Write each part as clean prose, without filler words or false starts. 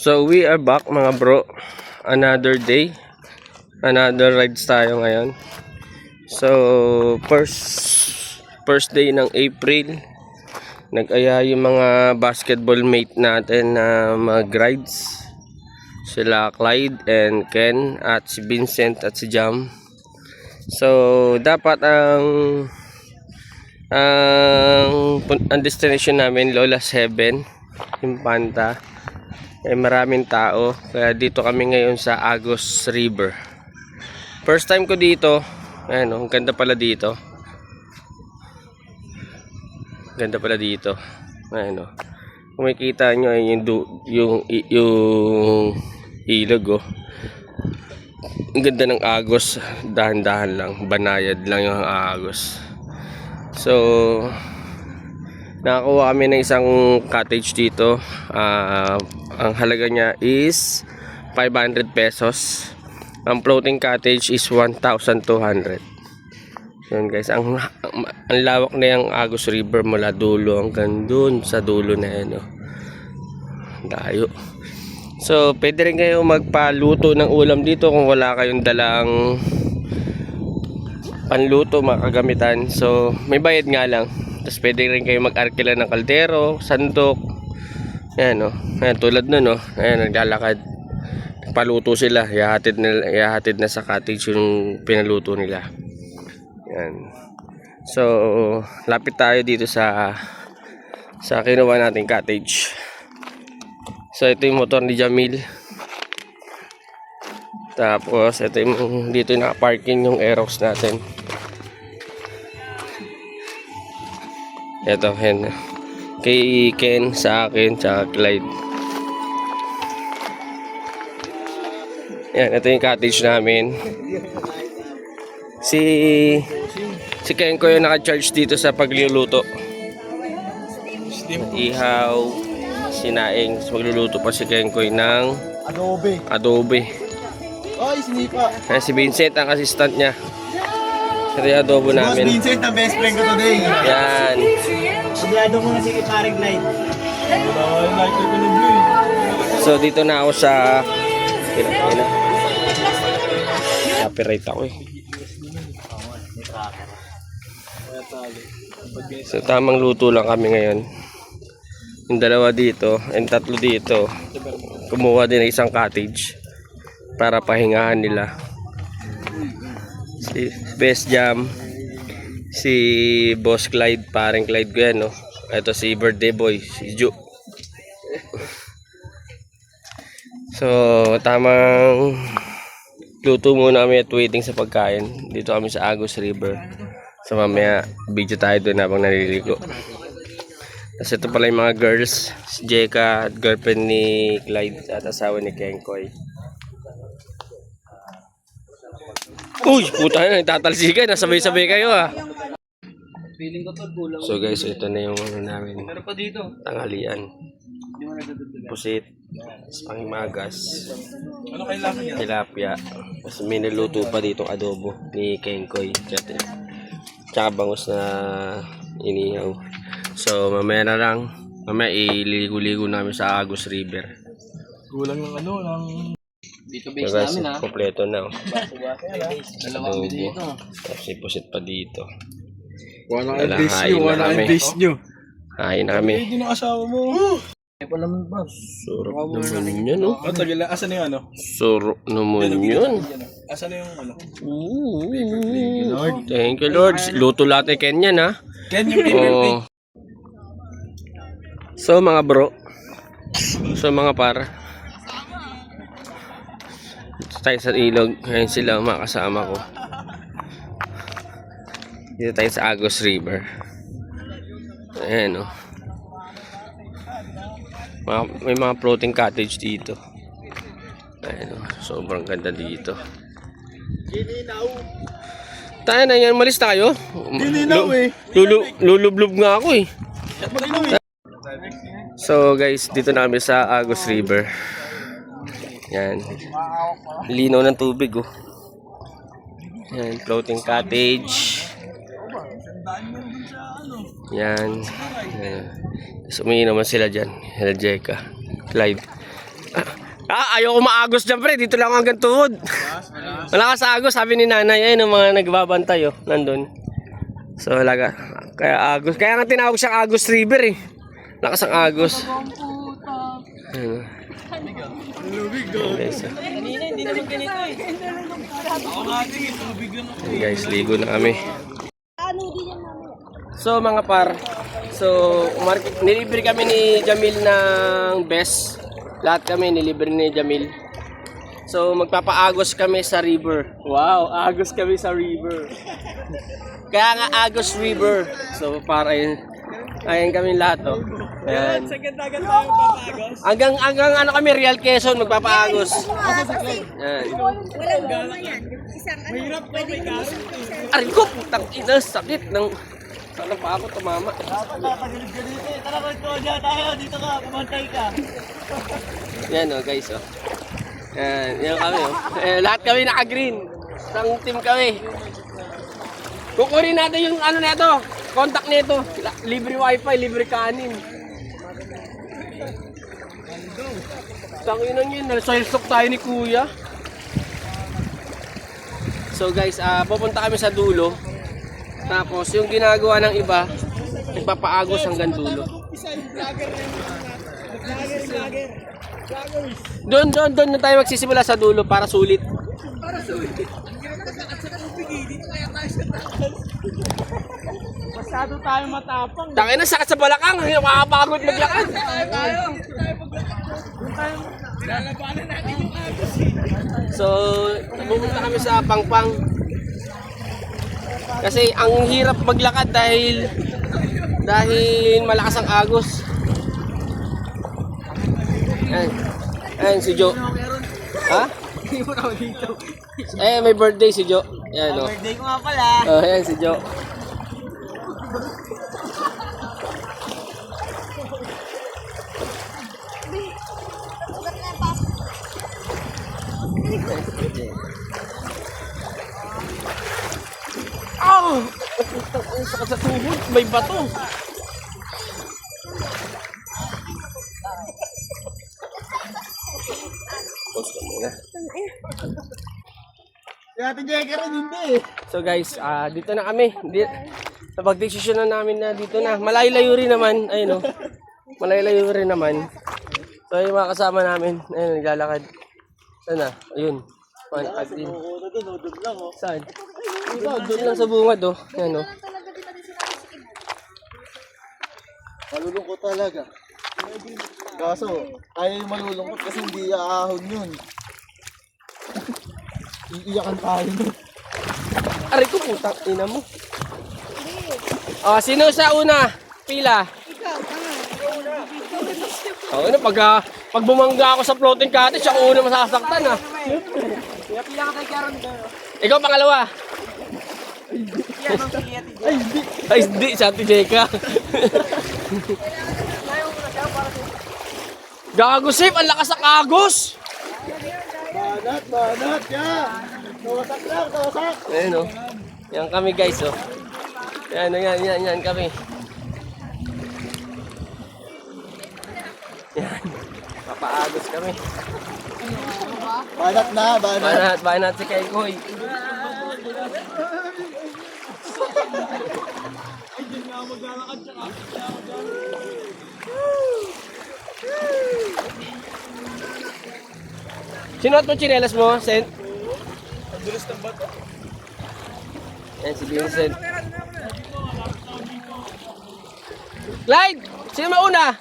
So we are back mga bro. Another day. Another rides tayo ngayon. So first day ng April. Nag-aya yung mga basketball mate natin na mag-rides. Sila Clyde and Ken at si Vincent at si Jam. So dapat ang destination namin Lola 7, Infanta. Maraming tao, kaya dito kami ngayon sa Agos River. First time ko dito. Ayan, ang ganda pala dito. Ganda pala dito. Ayan, kung makikita nyo yung ilog, ang ganda ng Agos. Dahan-dahan lang, banayad lang yung Agos. So nakakuha kami ng isang cottage dito. Ang halaga niya is 500 pesos. Ang floating cottage is 1,200. Yun guys, ang lawak na yung Agos River mula dulo hanggang dun sa dulo na yan. Layo. So pwede rin kayo magpaluto ng ulam dito kung wala kayong dalang panluto, makagamitan. So may bayad nga lang. Tapos pwede rin kayo mag-arkila ng kaldero, sandok. Ayan, ayan, tulad nun, ayan, naglalakad. Paluto sila, ihahatid na sa cottage yung pinaluto nila. Ayan. So lapit tayo dito sa kinuha nating cottage. So ito yung motor ni Jamil. Tapos ito yung dito yung naka-parking yung Aerox natin. Ito, hen. Kay Ken, sa akin, sa Clyde. Yan, ito yung cottage namin. Si Ken ko yung naka-charge dito sa pagluluto. Ihaw, sinaing. Magluluto pa si Ken ko ng adobe. Ay, sinipa. Yan, si Vincent ang assistant niya. Ito yung adobo namin. Boss Vincent, ang best friend ko today. Yan. Sublado mo na si Paring Light. So dito na ako sa copyright ako So tamang luto lang kami ngayon. Yung dalawa dito and tatlo dito. Kumuha din ng isang cottage para pahingahan nila. Si Best Jam, si Boss Clyde, parang Clyde ko yan, Ito si birthday boy, si Ju. So tamang luto muna kami at waiting sa pagkain. Dito kami sa Agos River. So mamaya video tayo doon habang naliligo. Tapos ito pala yung mga girls, si Jeka, girlfriend ni Clyde at asawa ni Kenkoy. Uy, puta na, nagtatalsikan, nasabay-sabay kayo So guys, ito na yung namin tanghalian. Pusit, panghimagas, tilapia. Tapos may niluto pa ditong adobo ni Kenkoy. Tsaka bangus na inihaw. So mamaya na lang, mamaya ililigo-ligo namin sa Agos River. Kulang ng ng dito base namin kompleto na. Dalawang dito. Tapos ipusit pa dito. Wala ang base nyo. Kain na kami. Hindi na asawa mo. Ay pa naman ba? Surok naman yun, Tagal na. Asan na yung Surok naman yun. Asan na yung Thank you Lord. Luto lahat ni Ken yan, Ken yung favorite. So mga bro. So mga par. Dito tayo sa ilog. Ngayon sila mga kasama ko. Dito tayo sa Agos River. Ayan may mga floating cottage dito. Ayan sobrang ganda dito. Tayo na yan, malis tayo. Lulublob nga ako So guys, dito na kami sa Agos River. Yan. Linaw ng tubig Yan, floating cottage. Yan. So, umiinom naman sila dyan. Jeka, Clyde. Ayoko maagos dyan, pre. Dito lang ako hanggang tuhod. Wala ka sa agos, sabi ni nanay. Ayun, yung mga nagbabantay, oh. Nandun. So, wala ka. Kaya agos. Kaya nga tinawag siyang Agos River, eh. Lakas ang agos. Ayun. Guys, Kanina, hindi naman ganito eh. Ako nga din, tubig lang ako. guys, ligo na kami. So mga par, so nilibre kami ni Jamil ng best. Lahat kami nilibre ni Jamil. So magpapaagos kami sa river. Wow, agos kami sa river. Kaya nga Agos River. So para ayun kami lahat, oh. Ayan. Sa ganda-ganda tayo papagos. Hanggang ano kami, Real Quezon magpapaagos. Ayan. Walang goma yan. Isang ano, Mahirap ba may gamit eh. Aray ko, putang ina, sakit ng... Sana pa ako tumama. Dapat napagilid-gilid eh. Tara, Konya tayo. Dito ka, kumantay ka. Yan, oh guys, oh. Yan kami, oh. Lahat kami naka-green. Isang team kami. Kukunin natin yung ano nito, contact nito. Libre wifi, libre kanin. Tanginan yun, nalsoilstock tayo ni kuya. So guys, pupunta kami sa dulo. Tapos yung ginagawa ng iba, nagpapaagos hanggang dulo. Doon na tayo magsisimula sa dulo para sulit. Masyado tayo matapang. Tangin na, sakit sa balakang, makakapagod maglakad. Lalabanan natin yung agos. So, pupunta kami sa Pangpang. Kasi ang hirap maglakad dahil malakas ang agos. Ayan si Jo. Ha? Hindi mo na dito. May birthday si Jo. Ayan, oh. Birthday ko nga pala. Ayan si Jo. Oh! Ang sakit sa tuhod. May bato. Pause ka muna. Kaya ate Jeka rin hindi eh. So guys, dito na kami. Napag-decision na namin na dito na. Malayo-layo rin naman. Ayun, oh. Malayo-layo rin naman. So yung mga kasama namin, ayun, naglalakad. Saan na? Ayun. Malakad din. Doon lang oh. Saan? Doon lang sa bungad, oh. Ayan, oh. Malulungkot talaga. Kaso, ayaw yung malulungkot kasi hindi aahon yun. Iiyakan tayo. Aray ko, putang ina mo. Oh, sino sa una? Pila? Oh, ano, pag bumangga ako sa floating cottage, ako una masasaktan, ah. Kaya pila ka tayo karoon doon. Ikaw pangalawa. Yan ang kaya ate Jeka. Ay, hindi, sa Ate Jeka. Gago, Sip, ang lakas ng agos. Banat, yan! Tawasak lang, tawasak! Ayan, oh. Yan kami, guys, oh. Yan kami. Yan. Papaagos kami. Banat na, banat! Banat si Keikoy. Sinuot mo chinelas mo, Sen? Ang dulas ng bato. Yan si Vincent. Clyde! Sino mauna?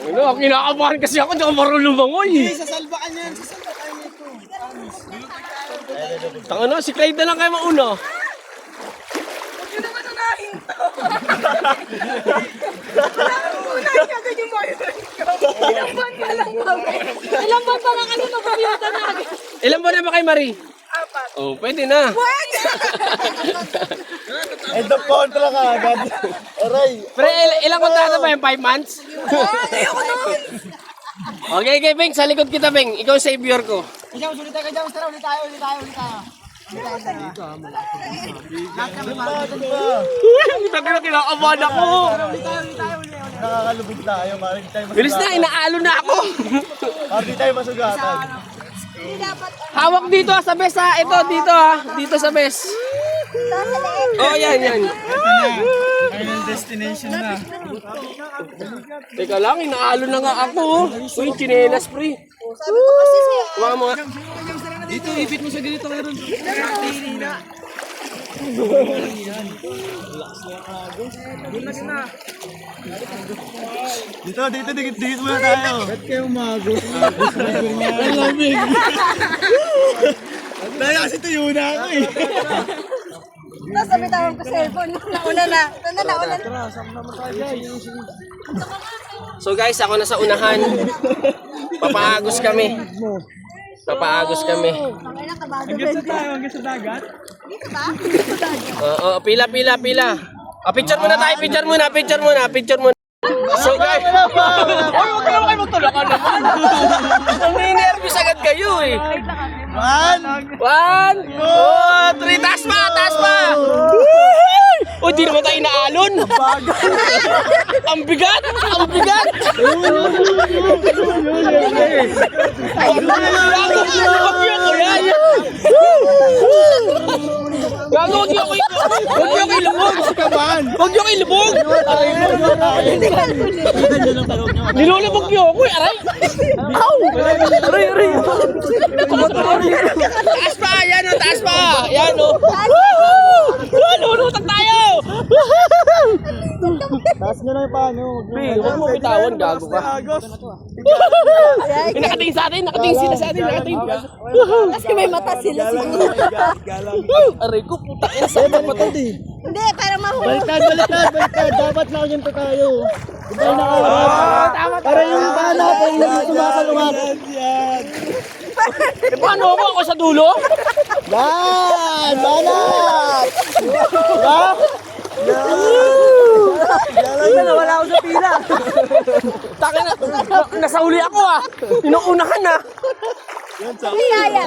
Ano, kinakabahan kasi ako, hindi ako marunong lumangoy. Sasalbakan yan. Sasalbakan nito. Tangano, si Clyde na lang kayo mauna. Huwag nyo naman unahin to. Unahin ka agad yung boyfriend ko. Ilang buwan pa lang kami. Ilang buwan pa lang kami magpapiyota na agad. Ilan ba na ba kay Marie? 4. Oh, pwede na. What? End of contra ka agad. Aray! Pre, ilang kontrata ba yan? 5 months? Ayoko nun. Okay, Beng, sa likod kita, Beng. Ikaw ang savior ko. Ikaw, ulit tayo. Tara, ulit tayo. Sabi na kinakabahan ako. Nakakalubog tayo, para hindi tayo Bilis na, inaalo na ako. Para hindi tayo masugatan. Hawak dito sa bes ha. Ito, dito ha. Dito sa bes. Oh, yan. Final destination na. Teka lang, inaalo na nga ako. Uy, chinelas pre. Sabi ko kasi sa'yo. Huwag mo nga. Dito, ipit mo sa ganito meron. Dito muna tayo. Ba't kayo umagos? Ang lamig. Dahil kasi tuyo na ako eh. Tapos sabi tawag ko cellphone. Nauna na. So guys, ako na sa unahan. Papaagos kami. Ang ina kabado. Hanggang sa dagat. Dito ba? Oo, pila. Picture muna. So guys, wag kayo magtulakan naman. Nanginervous agad kayo eh. 1, 2, 3, taas pa. Uy, di naman tayo naalon. Ang bigat. Huwag niyo kayo ilubog. Nilulubog niyo ako eh, aray. Ow! Aray. Taas pa. Yan o. Lulutang tayo. Taas nyo lang yung paano. Huwag mo bitawan, gago ka. Nakatingin sa atin, sila sa atin. Kasi may mata sila siguro. Aray ko, puta ina sa mata. Hindi, para mahuli. Baliktad. Dapat na ganito tayo. Hindi tayo nakaharap. Para yung paa natin sumakalungat. Paano ako sa dulo? Yan! Banat! Nawala ako sa pila. Taka na, nasauli ako ah. Inuunahan na. Kaya,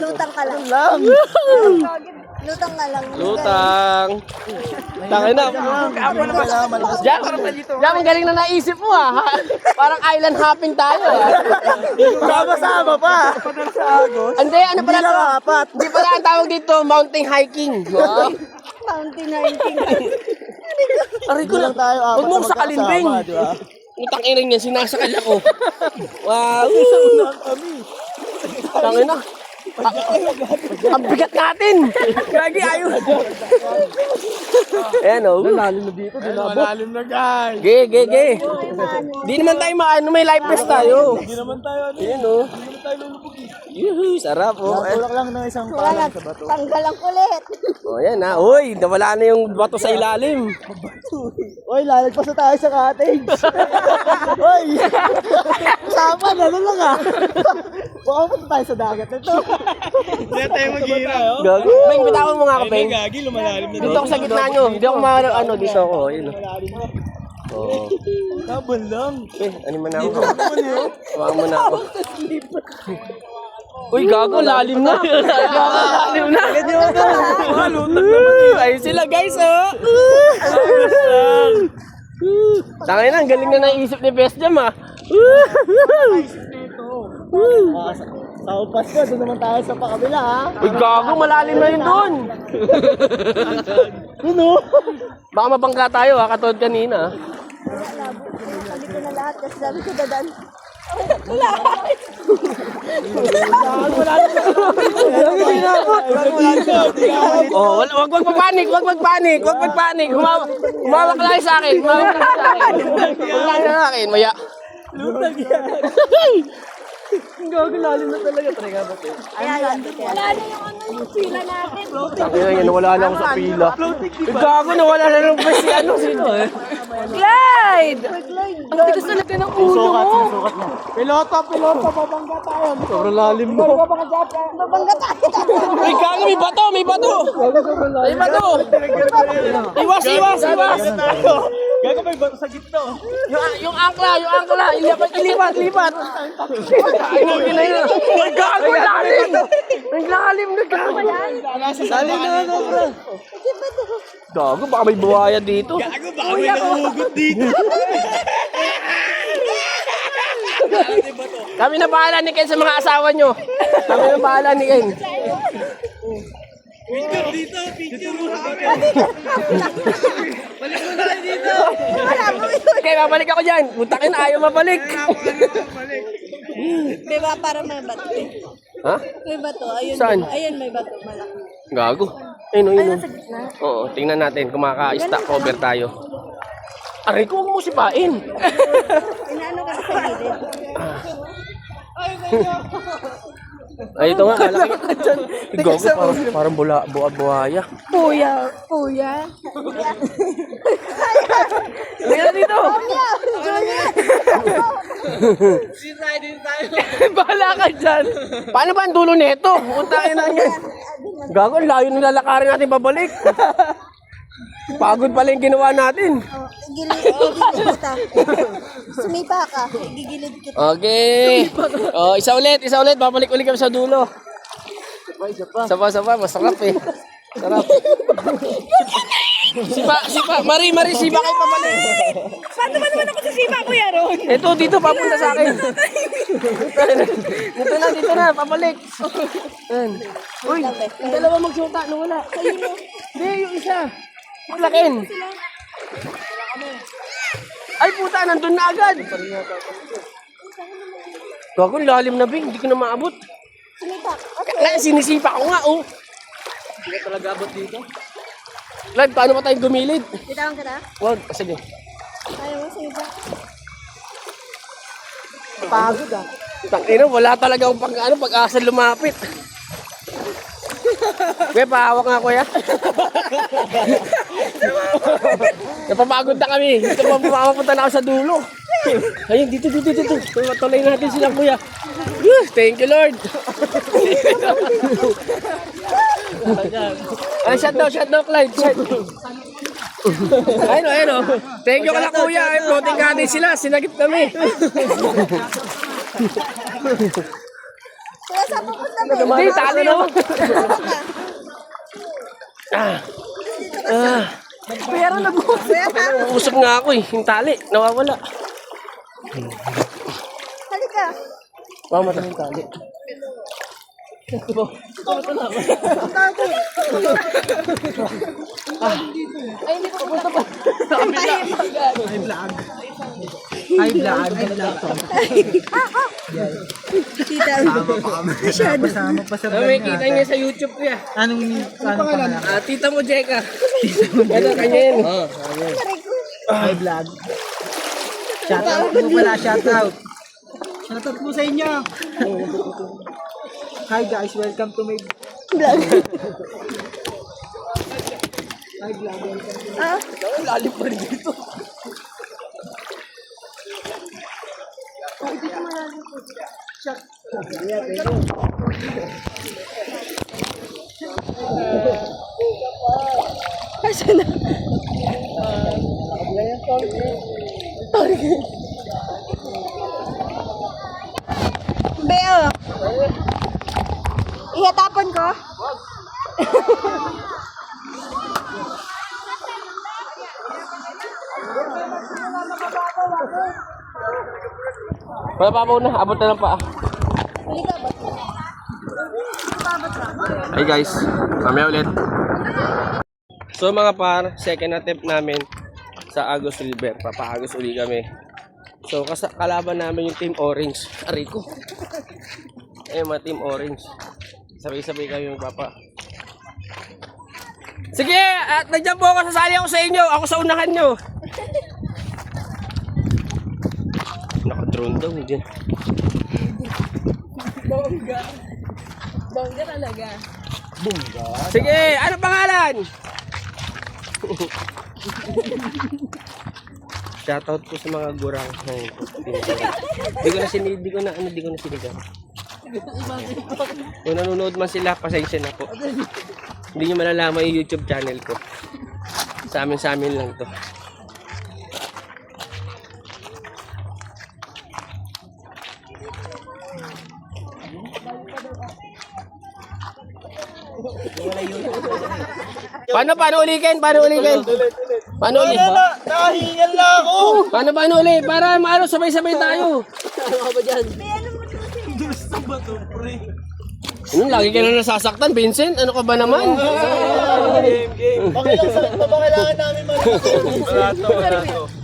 lutang ka lang. Lutang ka lang. Taka na. Diyan, ang galing na naisip mo ah. Parang island hopping tayo ah. Sama-sama pa! Hindi, ano pala to? Hindi pala ang tawag dito, mountain hiking. Mountain hiking. Aray ko lang tayo. Huwag mong sakalin, Beng. Utang ina niya, sinasakal ako. Wow. Tangin na. Ang bigat natin. Gagi, ayaw. Ayan o. Lalim na dito, Malalim na guys. Ge. Di naman tayo may life vest tayo. Hindi naman tayo Ayan o. Yuhu, sarap o. Tulak lang ng isang palang sa bato. Tanggal ang kulit. O yan ha. Uy, nawala na yung bato sa ilalim. Oy, lalagpas na tayo sa cottage. Oy! Sama, ano lang ah. Baka punta tayo sa dagat nito. Hindi tayo mag-hira. Gago. Beng, bitawan mo nga ako, Beng. Gagi, lumalalim na Dito ako sa gitna nyo. Hindi ako ano, dito ako. Ayun o. Oo. Kabon lang. Ano man ako? Huwag mo na ako. Uy, gago, lalim na. Lalim na. Ayun sila, guys, oh. Tangay na, ang galing na naisip ni Best Jam, ah. Sa upas ko, doon naman tayo sa pakabila ha. Uy, gago, malalim na yun doon. Baka mabangka tayo, ha, katulad kanina. Sabi ko na lahat kasi sabi ko dadan. Oh, wag magpapanik. Humawak lang sa akin. Humawak lang sa akin, maya. Lalim na talaga. Ayan, wala na yung yung pila natin. Ayun, nawala na ako sa pila. Gago, nawala na ng best si ano, sino eh. Clyde! Ang tigas talaga ng ulo mo. Piloto, babangga tayo. Sobrang lalim mo. Babangga tayo. Uy, gago, may bato. Iwas. Gago may bato sa gitna. Oh. Yung angkla. Ilipat. Ay, hindi na yun. Gago, lalim. Ang lalim na gago. Dali na ano, bro. Gago, baka may buhaya dito. Gago, baka may nahugot dito. Kami na bahala ni Ken sa mga asawa nyo. Kami na bahala ni Ken. Picture dito, picture. Balik mo na dito. Okay, babalik ako dyan. Puntakin, ayaw mabalik. Diba, parang may bato eh. Ha? May bato, ayun. Saan? Ayun, may bato, malaki. Gago. Ayun. Sa gitna? Oo, tingnan natin kung makaka-stack cover tayo. Aray ko, huwag mo sipain. Inaano ka sa gilid? Ay, ito nga, malaki. Gago, parang buhaya. Puya. Tingnan dito. Bahala ka dyan. Paano ba ang dulo nito? Puntakin na yan. Gago, ang layo nilalakarin natin babalik. Pagod pala yung ginawa natin. Gigilid kita. Sumipa ka. Gigilid kita. Okay. Oh, isa ulit. Babalik ulit kami sa dulo. Sapa. Masarap eh. Sarap. Sipa. Mari, sipa kayo pabalik. Paano ba naman ako sa sipa, Kuya Ron? Ito, dito, papunta sa akin. Dito na, pabalik. Yan. Uy, yung dalawa magsuta, wala. Hindi, yung isa. Lakin. Ay, puta, nandun na agad. Gago, lalim na, Bing. Hindi ko na maabot. Sumipa. Kaya sinisipa ko nga, oh. Hindi ka talaga abot dito. Lad, paano pa tayo gumilid? Bitawan ka na? Wag, sige. Ayaw mo, sumipa. Pagod ah. Tangina, wala talaga akong pag-asa lumapit. Kuya, pahawak nga kuya. Napapagod na kami. Dito mapunta na ako sa dulo. Ayun, dito. Tuloy natin sila kuya. Thank you Lord. Ay, shut down, Clyde. Ayun. Thank you kala kuya. Ay, floating ka sila. Sinagip kami. Kaya sa pupunta ba? Hindi, tali naman. Pero nag-uusap. Usap nga ako eh. Yung tali, nawawala. Halika. Mamatay yung tali. Ay, hindi ko pupunta pa. Ay, vlog. Tita. Kasama pa sa May kita niya sa YouTube ko ya. Anong pangalan? Tita mo, Jeka. Ano, kanya yun. Ay, vlog. Shoutout mo pala, shoutout. Shoutout mo sa inyo. Hi guys, welcome to my Vlog. Hi vlog. Lalim pa rin dito. Asan na? Beo. Ihatapon ko? Mababaw na, abot na lang pa. Halika ba? Hey guys, mamaya ulit. So mga par, second attempt namin sa Agos River. Papa-Agos uli kami. So kalaban namin yung Team Orange. Aray ko. Eh mga Team Orange. Sabay-sabay kami magpapa. Sige, at nandiyan po ako, sasali ako sa inyo. Ako sa unahan nyo. Naka-drone daw dyan. Bongga talaga. Sige, ano pangalan? Shoutout po sa mga gurang. Di ko na sinigang. Kung nanonood man sila, pasensya na po. Hindi nyo malalaman yung YouTube channel ko. Sa amin lang to. Paano uli, Ken? Paano uli, Ken? Paano uli? Nakahingal na ako! Paano uli? Para maano, sabay-sabay tayo. Lagi ka na nasasaktan, Vincent. Ano ka ba naman? Pakilang sakit pa ba kailangan namin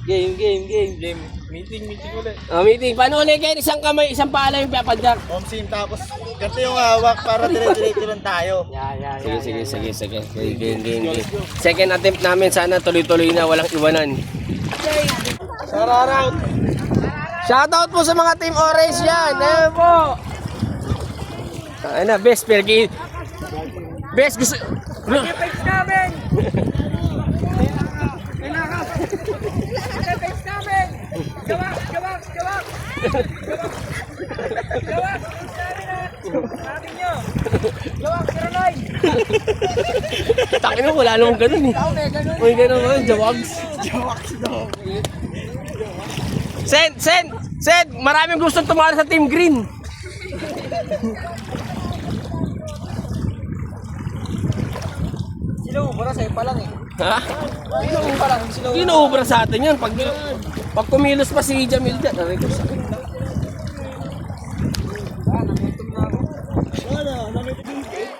Game. Meeting ulit. Meeting. Paano uli, Ken? Isang kamay, isang pala yung papadyak. Omsim, tapos ganito yung hawak para dire-diretso lang tayo. Sige. Game. Second attempt namin, sana tuloy-tuloy na, walang iwanan. Shoutout! Shoutout po sa mga Team Orange yan. Ayan po. Ayun na, best pergi. Best gusto. Page namin! Page namin! Gawak! Sabi nyo! Gawak, 09! Takin mo, wala namang ganun eh. May ganun mo, jawags. Send! Maraming gustong tumalo sa Team Green. Sinuubra sa'yo pa lang eh. Ha? Ginuubra sa atin yan. Pag kumilos pa si Jamil dyan. Aray ko, sakit.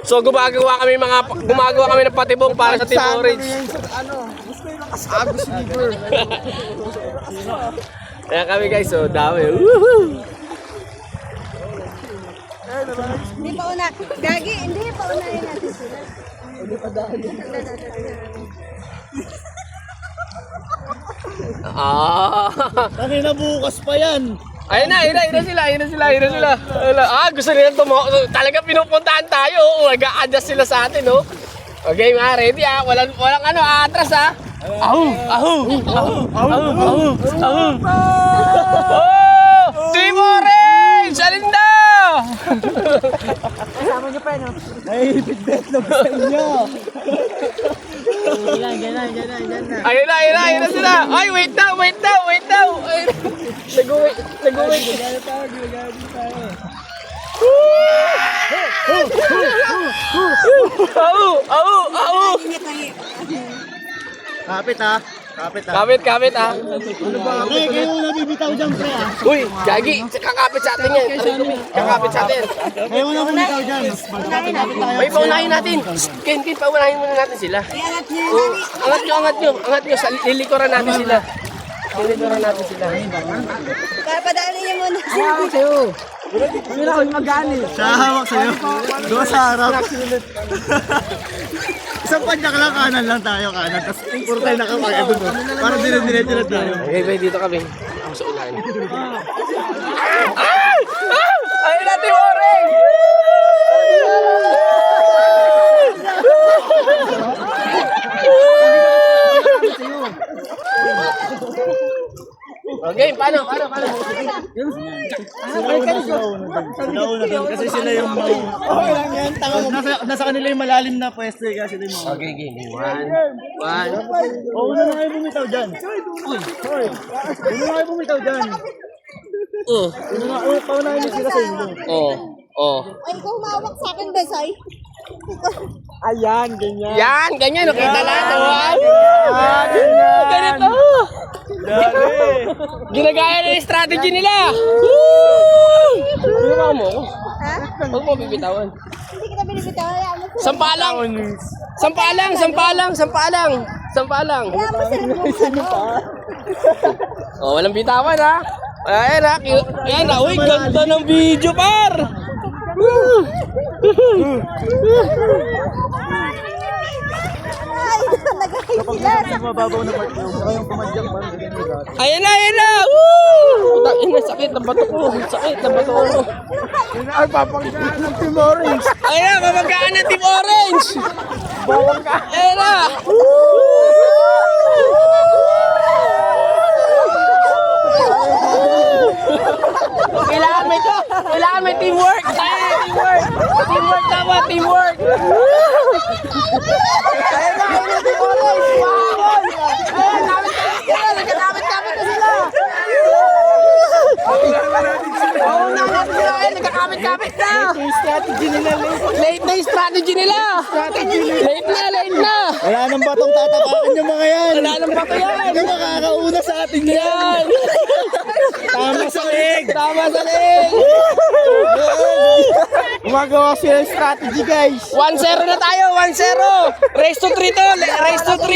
So gumagawa kami ng patibong para sa Team Orange. Agos liver. Kaya kami guys, so dami. Woohoo! Hindi pa una. Gagi, hindi pa unahin natin sila. Tangin na bukas pa yan. Ayun na sila. Gusto nila talaga pinupuntahan tayo. Nag-a-adjust sila sa atin, no? Okay, mga ready ah. Walang atras ah. Ahu! Oh! Team Orange! Alin na! Kasama nyo pa, no? Ay, bigbetlog sa inyo. Diyan na. Ayun na sila. Ay, wait now. Nag-wait. Au! Kapit ha. Kapit ah. Okay, kayo na bibitaw dyan, pre ha. Uy, Gagi, kakapit sa atin yan. Kakapit sa atin. Kayo na bibitaw dyan. May paunahin natin. Ken, paunahin muna natin sila. Angat nyo. Lilikuran natin sila. Papadaanin niyo muna. Siya hawak sa'yo. Doon sa harap. Isang padyak lang, kanan lang tayo, kanan. Tapos puro tayo nakapagay doon. Para dire-diretso lang tayo. Okay, dito kami. Ako sa unahan. Ayun natin, Orange! Okay, paano? Nauna doon kasi sila yung okay lang yan. Nasa kanila yung malalim na pwesto eh. Kasi sila yung Okay, game. One. una na kayo bumitaw dyan. Una na kayo bumitaw dyan. Paunahin niyo sila sa inyo. Ay, ikaw humawak sa akin, Besay. Ayan, ganyan. Yan, ganyan. Nakita natin. Wow! Ganyan. Ganito. Dali. Ginagaya na yung strategy nila. Ano mo? Ha? Huwag mo bibitawan. Hindi kita binibitaw. Hayaan mo sila. Sampalang. Hayaan mo sila buksan mo. Oh, walang bitawan ha. Ayan na. Uy, ganda ng video, par. Ay, nagay sila. Mababaw na part yung yung pumadyak ba? Ayan na. Woo! Ina, sakit na bato ko. Ay, papanggaan ng Team Orange. Ayan na, mamagkaan ng Team Orange. Ayan na. Kailangan may teamwork. Teamwork dapat, teamwork. Ayan na, Team Orange. Ayan, nagkakamit na sila. Oo na, nagkakamit na. Late na yung strategy nila. Late na. Wala nang batong tatapakan yung mga yan. Wala nang bato yan. Hindi makakauna sa atin yan. Tama sa leg. Gumagawa sila ng strategy, guys. 1-0 na tayo, 1-0. Race to 3 to, race to 3.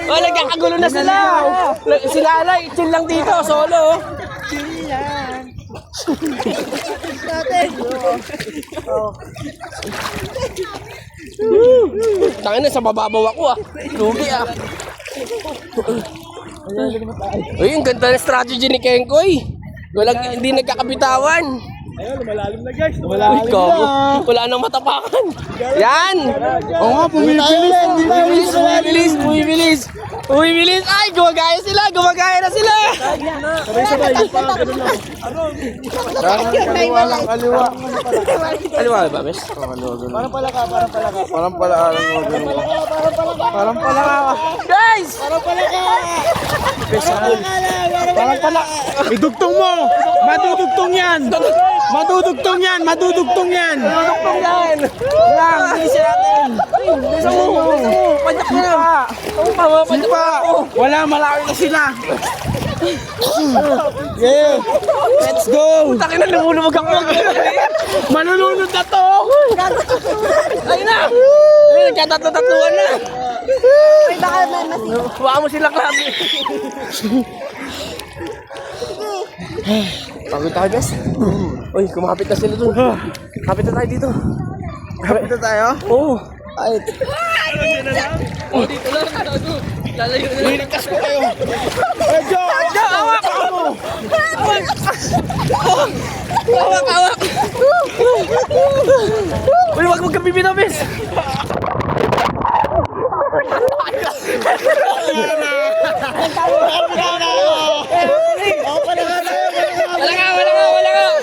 Oh, nagkakagulo na sila. Sila Alay, chill lang dito, solo. Tangin na, sa bababaw ako ah. Lugi ah. Uy, ang ganda ng strategy ni Kenkoy. Hindi nagkakabitawan. Ayun, lumalalim na, guys. Uy, gago. Wala nang matapakan. Yan! Oo nga, Bumibilis. Ay, gumagaya na sila. Sabay-sabay. Ganun lang. Kaliwa lang, kaliwa. Kaliwa ba, bes? Parang palaka. Parang palaka. Guys! Parang palaka. Idugtong mo. Madudugtong yan. Madudugtong yan. Tutong yan! Lang, bilisan natin! Bilisan mo! Panyak mo na! Panyak pa! Wala, malawi na sila. Yeah. Let's go. Takin na, lumulubog ako! Manununod na to. Ayun na! Ayun, nagkatatlo-tatluan na! Ay, baka masin. Baka mo sila klabi! Pagod tayo, bes? Uy, kumapit na sila dun. Kapit na tayo dito. Kapit na tayo? Oo. Ay, Oh, dito lang. Lalayo na. liligtas ko kayo. Medyo, Awak! Awak! Uy, wag mo kang bibitaw, bes!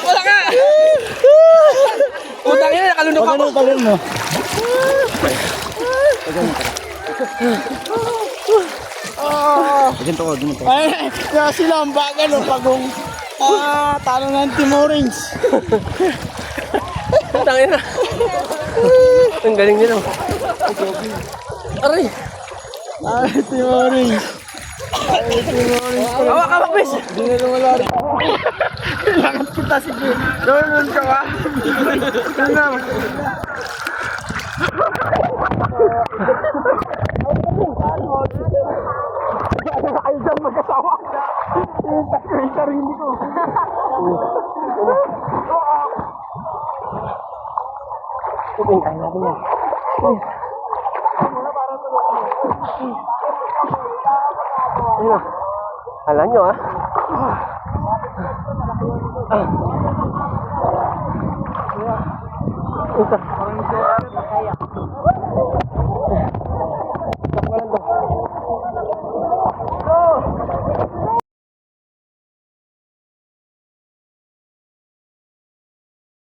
Wala ka! Utang yun, nakalunok ako. Pagano, no? Ganito. Ay, kaya sila ang bagal, no? Pagong, talo ng Team Orange. Utang yun na. Ang galing nila. Aray! Team Orange. Awak, bes! Hindi na lumala rin. Kailangan kita sige. Doon ka ba? Doon na. Ay, dyan magkasawa. Yung sarili ko. Pupuntahin natin yan. Ano? Alam nyo ah. Isa. Sakwa lang to.